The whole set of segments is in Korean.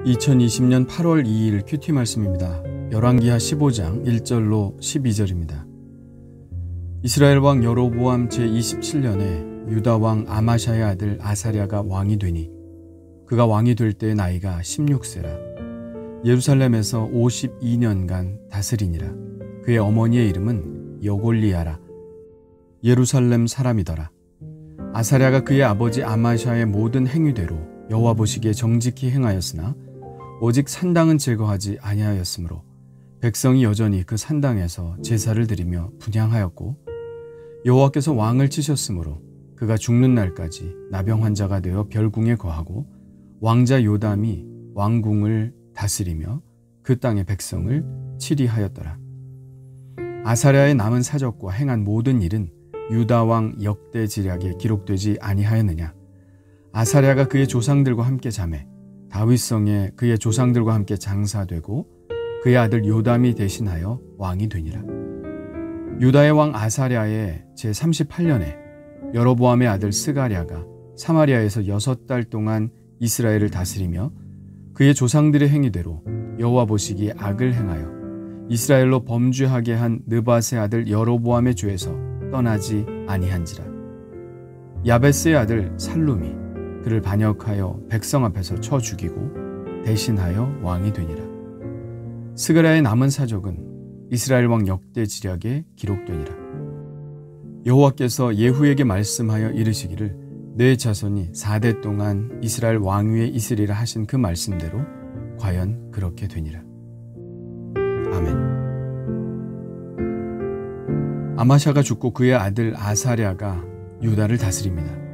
2020년 8월 2일 큐티 말씀입니다. 열왕기하 15장 1절로 12절입니다. 이스라엘 왕 여로보암 제27년에 유다 왕 아마샤의 아들 아사랴가 왕이 되니 그가 왕이 될 때의 나이가 16세라. 예루살렘에서 52년간 다스리니라. 그의 어머니의 이름은 여골리아라. 예루살렘 사람이더라. 아사랴가 그의 아버지 아마샤의 모든 행위대로 여호와 보시기에 정직히 행하였으나 오직 산당은 제거하지 아니하였으므로 백성이 여전히 그 산당에서 제사를 드리며 분향하였고 여호와께서 왕을 치셨으므로 그가 죽는 날까지 나병 환자가 되어 별궁에 거하고 왕자 요담이 왕궁을 다스리며 그 땅의 백성을 치리하였더라. 아사랴의 남은 사적과 행한 모든 일은 유다 왕 역대지략에 기록되지 아니하였느냐. 아사랴가 그의 조상들과 함께 자매 다윗성에 그의 조상들과 함께 장사되고 그의 아들 요담이 대신하여 왕이 되니라. 유다의 왕 아사랴의 제38년에 여로보암의 아들 스가랴가 사마리아에서 6달 동안 이스라엘을 다스리며 그의 조상들의 행위대로 여호와 보시기에 악을 행하여 이스라엘로 범죄하게 한 느밧의 아들 여로보암의 죄에서 떠나지 아니한지라. 야베스의 아들 살룸이 그를 반역하여 백성 앞에서 쳐 죽이고 대신하여 왕이 되니라. 스가랴의 남은 사적은 이스라엘 왕 역대지략에 기록되니라. 여호와께서 예후에게 말씀하여 이르시기를 내 자손이 4대 동안 이스라엘 왕위에 있으리라 하신 그 말씀대로 과연 그렇게 되니라. 아멘. 아마샤가 죽고 그의 아들 아사랴가 유다를 다스립니다.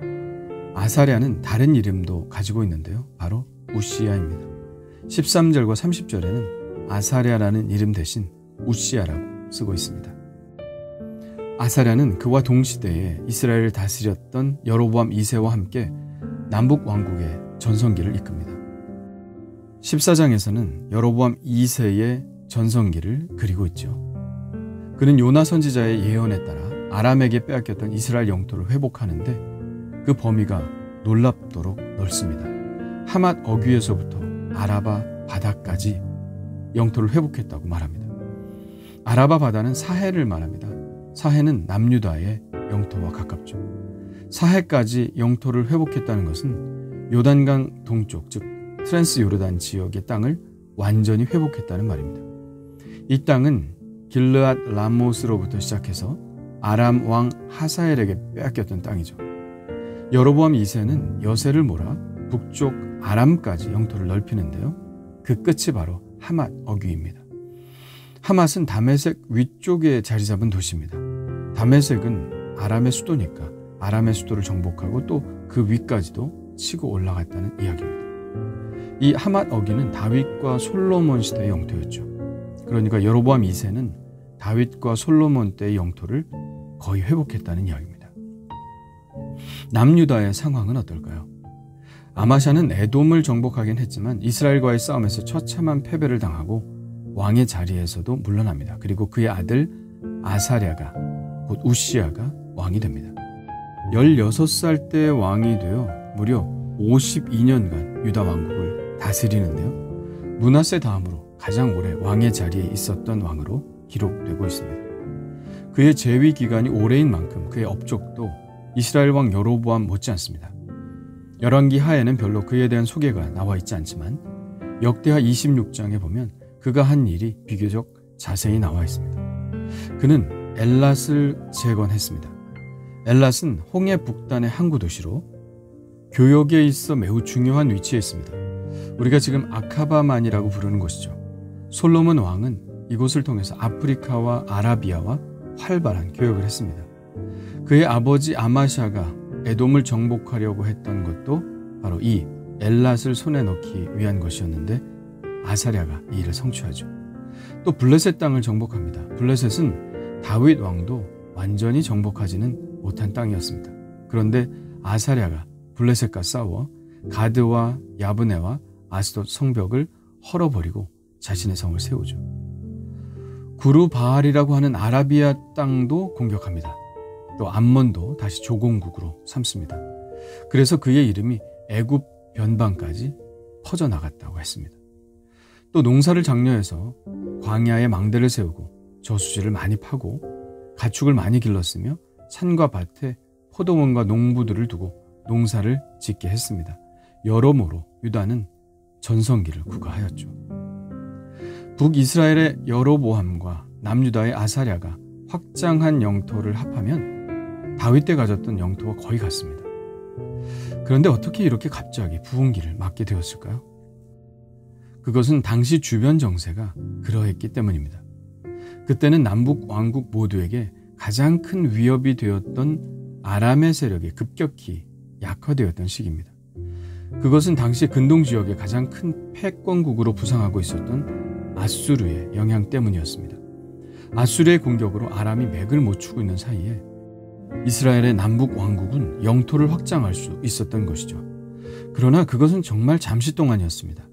아사랴는 다른 이름도 가지고 있는데요. 바로 우시야입니다. 13절과 30절에는 아사랴라는 이름 대신 우시야라고 쓰고 있습니다. 아사랴는 그와 동시대에 이스라엘을 다스렸던 여로보암 2세와 함께 남북 왕국의 전성기를 이끕니다. 14장에서는 여로보암 2세의 전성기를 그리고 있죠. 그는 요나 선지자의 예언에 따라 아람에게 빼앗겼던 이스라엘 영토를 회복하는데 그 범위가 놀랍도록 넓습니다. 하맛 어귀에서부터 아라바 바다까지 영토를 회복했다고 말합니다. 아라바 바다는 사해를 말합니다. 사해는 남유다의 영토와 가깝죠. 사해까지 영토를 회복했다는 것은 요단강 동쪽, 즉 트랜스 요르단 지역의 땅을 완전히 회복했다는 말입니다. 이 땅은 길르앗 라모스로부터 시작해서 아람 왕 하사엘에게 빼앗겼던 땅이죠. 여로보암 2세는 여세를 몰아 북쪽 아람까지 영토를 넓히는데요. 그 끝이 바로 하맛 어귀입니다. 하맛은 다메섹 위쪽에 자리 잡은 도시입니다. 다메섹은 아람의 수도니까 아람의 수도를 정복하고 또 그 위까지도 치고 올라갔다는 이야기입니다. 이 하맛 어귀는 다윗과 솔로몬 시대의 영토였죠. 그러니까 여로보암 2세는 다윗과 솔로몬 때의 영토를 거의 회복했다는 이야기입니다. 남유다의 상황은 어떨까요? 아마샤는 에돔을 정복하긴 했지만 이스라엘과의 싸움에서 처참한 패배를 당하고 왕의 자리에서도 물러납니다. 그리고 그의 아들 아사랴가 곧 우시야가 왕이 됩니다. 16살 때 왕이 되어 무려 52년간 유다 왕국을 다스리는데요. 므낫세 다음으로 가장 오래 왕의 자리에 있었던 왕으로 기록되고 있습니다. 그의 재위 기간이 오래인 만큼 그의 업적도 이스라엘 왕 여로보암 못지않습니다. 열왕기 하에는 별로 그에 대한 소개가 나와 있지 않지만 역대하 26장에 보면 그가 한 일이 비교적 자세히 나와 있습니다. 그는 엘랏을 재건했습니다. 엘랏은 홍해 북단의 항구 도시로 교역에 있어 매우 중요한 위치에 있습니다. 우리가 지금 아카바만이라고 부르는 곳이죠. 솔로몬 왕은 이곳을 통해서 아프리카와 아라비아와 활발한 교역을 했습니다. 그의 아버지 아마샤가 에돔을 정복하려고 했던 것도 바로 이 엘랏을 손에 넣기 위한 것이었는데 아사랴가 이 일을 성취하죠. 또 블레셋 땅을 정복합니다. 블레셋은 다윗 왕도 완전히 정복하지는 못한 땅이었습니다. 그런데 아사랴가 블레셋과 싸워 가드와 야브네와 아스돗 성벽을 헐어버리고 자신의 성을 세우죠. 구르바알이라고 하는 아라비아 땅도 공격합니다. 또 암몬도 다시 조공국으로 삼습니다. 그래서 그의 이름이 애굽 변방까지 퍼져나갔다고 했습니다. 또 농사를 장려해서 광야에 망대를 세우고 저수지를 많이 파고 가축을 많이 길렀으며 산과 밭에 포도원과 농부들을 두고 농사를 짓게 했습니다. 여러모로 유다는 전성기를 구가하였죠. 북이스라엘의 여로보암과 남유다의 아사랴가 확장한 영토를 합하면 다윗 때 가졌던 영토와 거의 같습니다. 그런데 어떻게 이렇게 갑자기 부흥기를 맞게 되었을까요? 그것은 당시 주변 정세가 그러했기 때문입니다. 그때는 남북 왕국 모두에게 가장 큰 위협이 되었던 아람의 세력이 급격히 약화되었던 시기입니다. 그것은 당시 근동 지역의 가장 큰 패권국으로 부상하고 있었던 아수르의 영향 때문이었습니다. 아수르의 공격으로 아람이 맥을 못 추고 있는 사이에 이스라엘의 남북 왕국은 영토를 확장할 수 있었던 것이죠. 그러나 그것은 정말 잠시 동안이었습니다.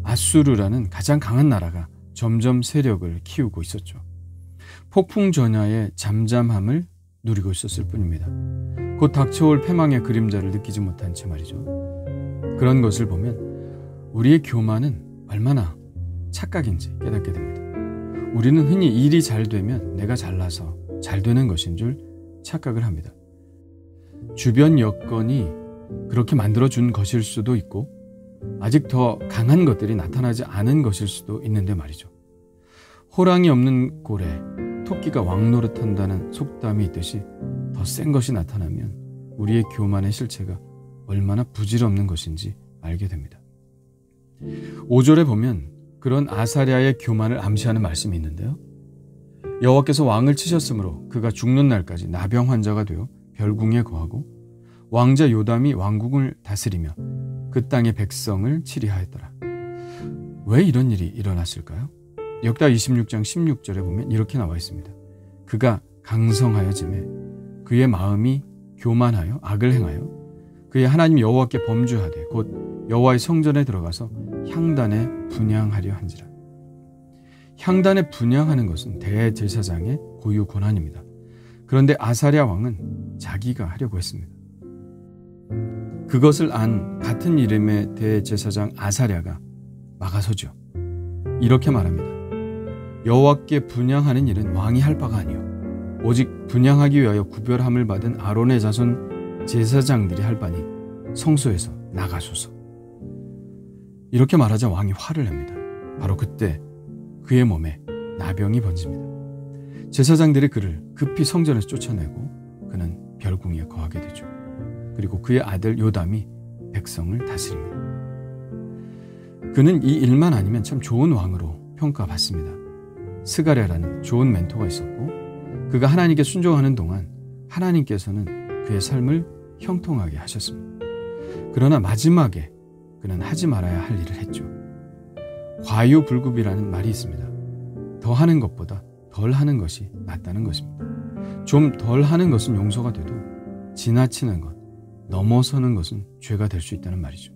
아수르라는 가장 강한 나라가 점점 세력을 키우고 있었죠. 폭풍 전야의 잠잠함을 누리고 있었을 뿐입니다. 곧 닥쳐올 패망의 그림자를 느끼지 못한 채 말이죠. 그런 것을 보면 우리의 교만은 얼마나 착각인지 깨닫게 됩니다. 우리는 흔히 일이 잘 되면 내가 잘나서 잘 되는 것인 줄 착각을 합니다. 주변 여건이 그렇게 만들어준 것일 수도 있고 아직 더 강한 것들이 나타나지 않은 것일 수도 있는데 말이죠. 호랑이 없는 골에 토끼가 왕노릇한다는 속담이 있듯이 더 센 것이 나타나면 우리의 교만의 실체가 얼마나 부질없는 것인지 알게 됩니다. 5절에 보면 그런 아사랴의 교만을 암시하는 말씀이 있는데요. 여호와께서 왕을 치셨으므로 그가 죽는 날까지 나병 환자가 되어 별궁에 거하고 왕자 요담이 왕국을 다스리며 그 땅의 백성을 치리하였더라. 왜 이런 일이 일어났을까요? 역다 26장 16절에 보면 이렇게 나와 있습니다. 그가 강성하여지매 그의 마음이 교만하여 악을 행하여 그의 하나님 여호와께 범죄하되 곧 여호와의 성전에 들어가서 향단에 분향하려 한지라. 향단에 분향하는 것은 대제사장의 고유 권한입니다. 그런데 아사랴 왕은 자기가 하려고 했습니다. 그것을 안 같은 이름의 대제사장 아사랴가 막아서죠. 이렇게 말합니다. 여호와께 분향하는 일은 왕이 할 바가 아니요 오직 분향하기 위하여 구별함을 받은 아론의 자손 제사장들이 할 바니 성소에서 나가소서. 이렇게 말하자 왕이 화를 냅니다. 바로 그때 그의 몸에 나병이 번집니다. 제사장들이 그를 급히 성전에서 쫓아내고 그는 별궁에 거하게 되죠. 그리고 그의 아들 요담이 백성을 다스립니다. 그는 이 일만 아니면 참 좋은 왕으로 평가받습니다. 스가랴라는 좋은 멘토가 있었고 그가 하나님께 순종하는 동안 하나님께서는 그의 삶을 형통하게 하셨습니다. 그러나 마지막에 그는 하지 말아야 할 일을 했죠. 과유불급이라는 말이 있습니다. 더 하는 것보다 덜 하는 것이 낫다는 것입니다. 좀 덜 하는 것은 용서가 돼도 지나치는 것, 넘어서는 것은 죄가 될 수 있다는 말이죠.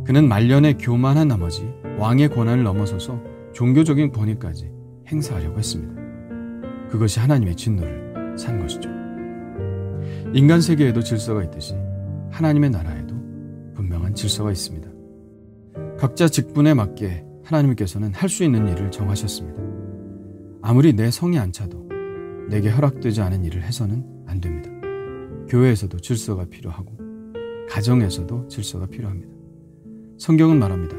그는 말년에 교만한 나머지 왕의 권한을 넘어서서 종교적인 권위까지 행사하려고 했습니다. 그것이 하나님의 진노를 산 것이죠. 인간 세계에도 질서가 있듯이 하나님의 나라에도 분명한 질서가 있습니다. 각자 직분에 맞게 하나님께서는 할 수 있는 일을 정하셨습니다. 아무리 내 성이 안 차도 내게 허락되지 않은 일을 해서는 안 됩니다. 교회에서도 질서가 필요하고 가정에서도 질서가 필요합니다. 성경은 말합니다.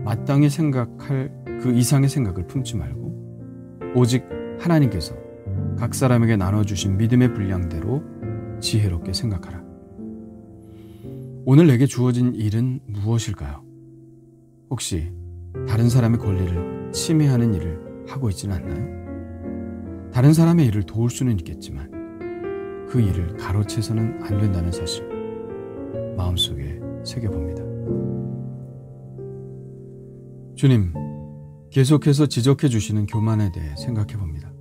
마땅히 생각할 그 이상의 생각을 품지 말고 오직 하나님께서 각 사람에게 나눠주신 믿음의 분량대로 지혜롭게 생각하라. 오늘 내게 주어진 일은 무엇일까요? 혹시 다른 사람의 권리를 침해하는 일을 하고 있지는 않나요? 다른 사람의 일을 도울 수는 있겠지만 그 일을 가로채서는 안 된다는 사실 마음속에 새겨봅니다. 주님, 계속해서 지적해 주시는 교만에 대해 생각해 봅니다.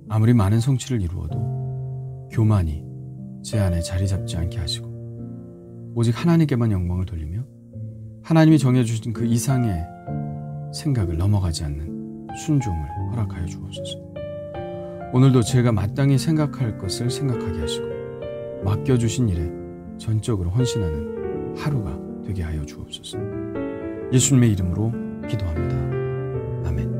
아무리 많은 성취를 이루어도 교만이 제 안에 자리 잡지 않게 하시고 오직 하나님께만 영광을 돌리며 하나님이 정해주신 그 이상의 생각을 넘어가지 않는 순종을 허락하여 주옵소서. 오늘도 제가 마땅히 생각할 것을 생각하게 하시고 맡겨주신 일에 전적으로 헌신하는 하루가 되게 하여 주옵소서. 예수님의 이름으로 기도합니다. 아멘.